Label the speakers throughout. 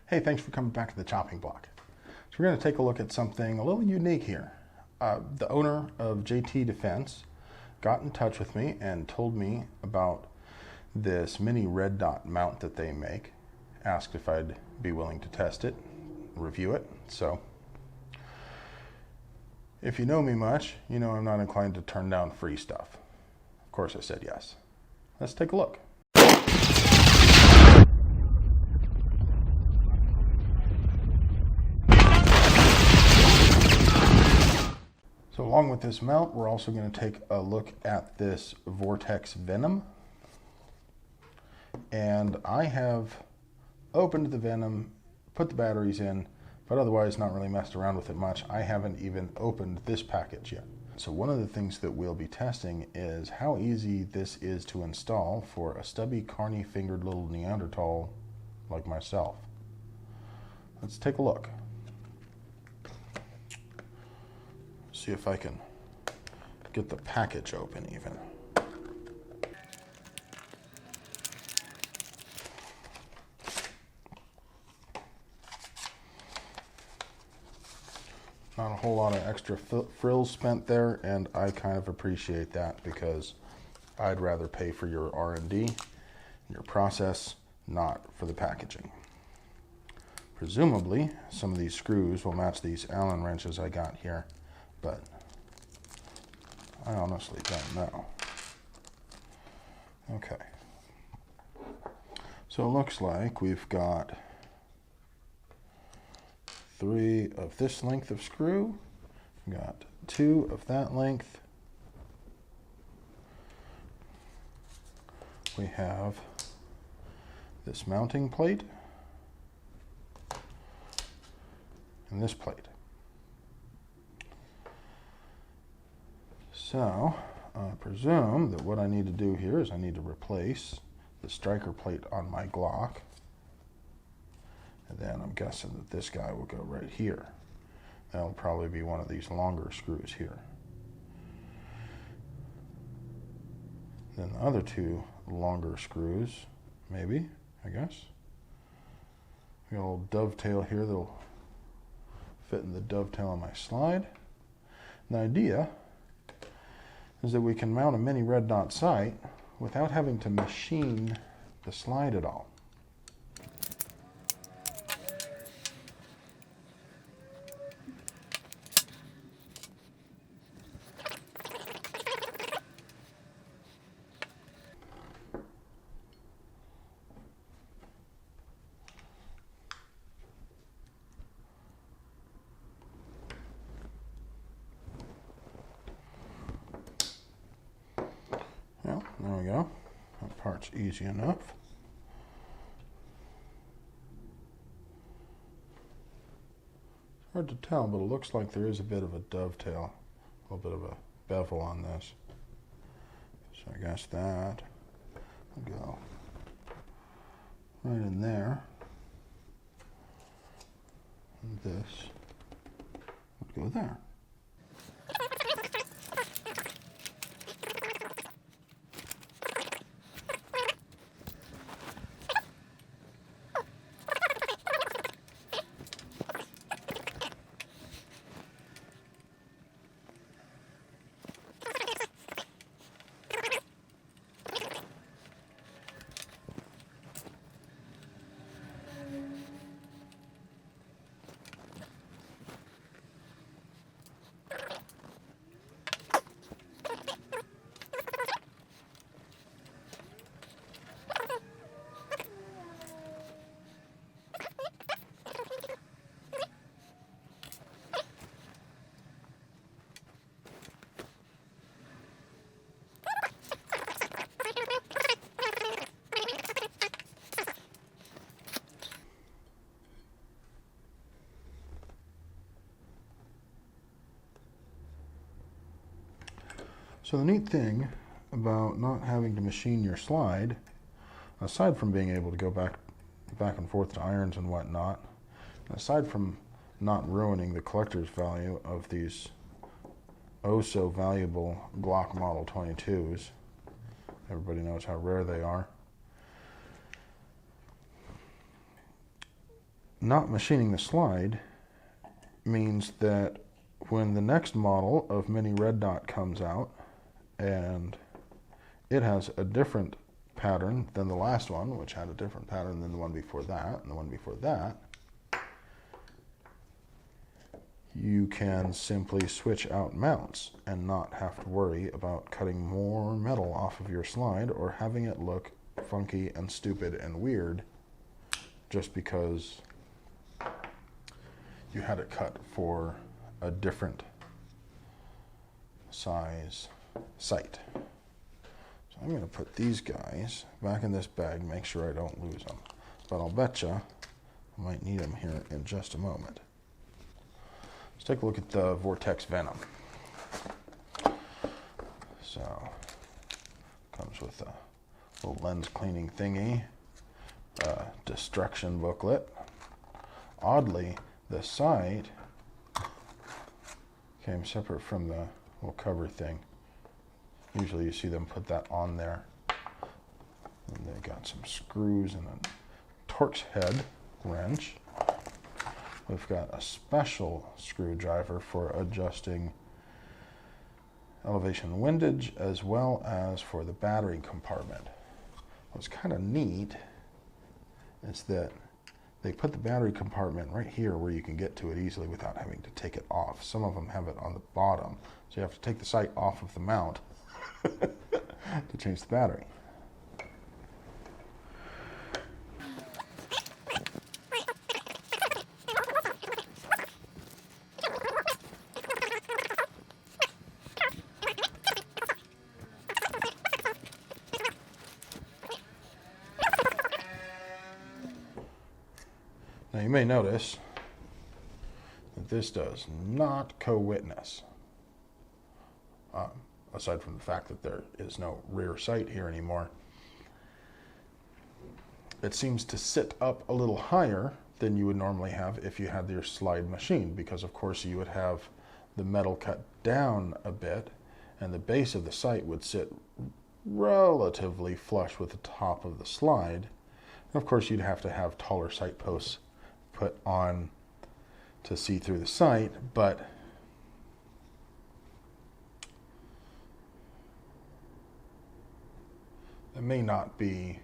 Speaker 1: Hey, thanks for coming back to the chopping block. So we're going to take a look at something a little unique here. The owner of JT Defense got in touch with me and told me about this mini red dot mount that they make. Asked if I'd be willing to test it, review it. So if you know me much, you know I'm not inclined to turn down free stuff. Of course I said yes. Let's take a look. So along with this mount, we're also going to take a look at this Vortex Venom. And I have opened the Venom, put the batteries in, but otherwise not really messed around with it much. I haven't even opened this package yet. So one of the things that we'll be testing is how easy this is to install for a stubby, carny-fingered little Neanderthal like myself. Let's take a look. See if I can get the package open even. Not a whole lot of extra frills spent there, and I kind of appreciate that because I'd rather pay for your R&D and your process, not for the packaging. Presumably, some of these screws will match these Allen wrenches I got here, but I honestly don't know. Okay. So it looks like we've got 3 of this length of screw. We've got 2 of that length. We have this mounting plate and this plate. So I presume that what I need to do here is I need to replace the striker plate on my Glock. And then I'm guessing that this guy will go right here. That'll probably be one of these longer screws here. Then the other 2 longer screws, maybe, I guess. We got a little dovetail here that'll fit in the dovetail on my slide. And the idea is that we can mount a mini red dot sight without having to machine the slide at all. Well, there we go. That part's easy enough. It's hard to tell, but it looks like there is a bit of a dovetail, a little bit of a bevel on this. So I guess that will go right in there. And this would go there. So the neat thing about not having to machine your slide, aside from being able to go back and forth to irons and whatnot, aside from not ruining the collector's value of these oh so valuable Glock Model 22s, everybody knows how rare they are, not machining the slide means that when the next model of mini red dot comes out and it has a different pattern than the last one, which had a different pattern than the one before that, and the one before that, you can simply switch out mounts and not have to worry about cutting more metal off of your slide or having it look funky and stupid and weird just because you had it cut for a different size sight. So I'm going to put these guys back in this bag, make sure I don't lose them. But I'll betcha I might need them here in just a moment. Let's take a look at the Vortex Venom. So, comes with a little lens cleaning thingy, destruction booklet. Oddly, the sight came separate from the little cover thing. Usually you see them put that on there. And they got some screws and a Torx head wrench. We've got a special screwdriver for adjusting elevation windage as well as for the battery compartment. What's kind of neat is that they put the battery compartment right here where you can get to it easily without having to take it off. Some of them have it on the bottom, so you have to take the sight off of the mount to change the battery. Now you may notice that this does not co-witness, aside from the fact that there is no rear sight here anymore. It seems to sit up a little higher than you would normally have if you had your slide machined, because of course you would have the metal cut down a bit and the base of the sight would sit relatively flush with the top of the slide. And of course you'd have to have taller sight posts put on to see through the sight, but it may not be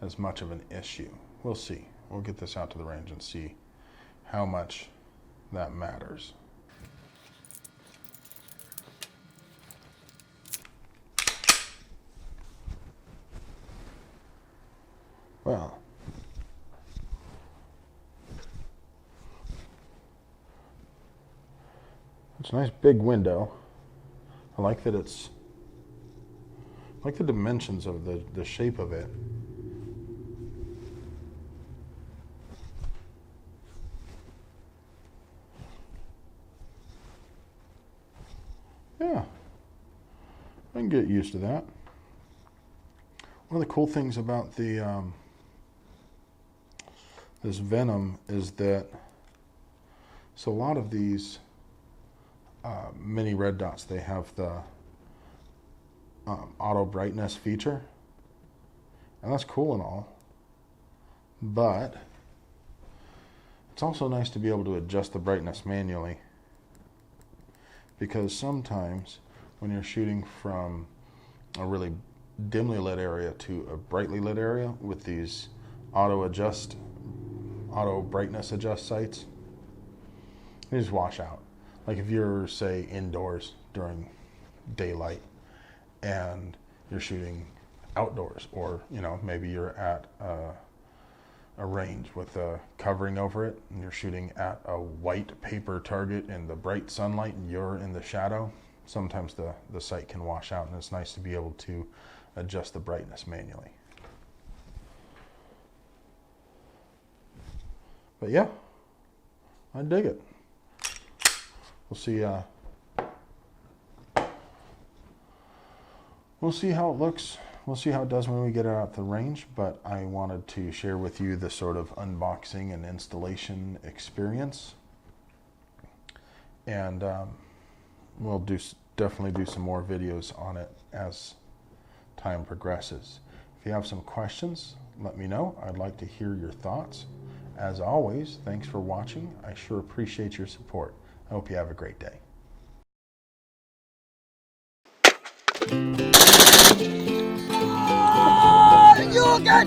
Speaker 1: as much of an issue. We'll see. We'll get this out to the range and see how much that matters. Well, it's a nice big window. I like that it's, I like the dimensions of the shape of it. Yeah, I can get used to that. One of the cool things about the this Venom is that, so a lot of these mini red dots, they have the auto brightness feature, and that's cool and all, but it's also nice to be able to adjust the brightness manually, because sometimes when you're shooting from a really dimly lit area to a brightly lit area with these auto brightness adjust sights, they just wash out. Like if you're, say, indoors during daylight and you're shooting outdoors, or maybe you're at a range with a covering over it and you're shooting at a white paper target in the bright sunlight and you're in the shadow, sometimes the sight can wash out, and it's nice to be able to adjust the brightness manually. But yeah, I dig it. We'll see. We'll see how it looks. We'll see how it does when we get it out the range. But I wanted to share with you the sort of unboxing and installation experience, and we'll definitely do some more videos on it as time progresses. If you have some questions, let me know. I'd like to hear your thoughts. As always, thanks for watching. I sure appreciate your support. I hope you have a great day.
Speaker 2: You got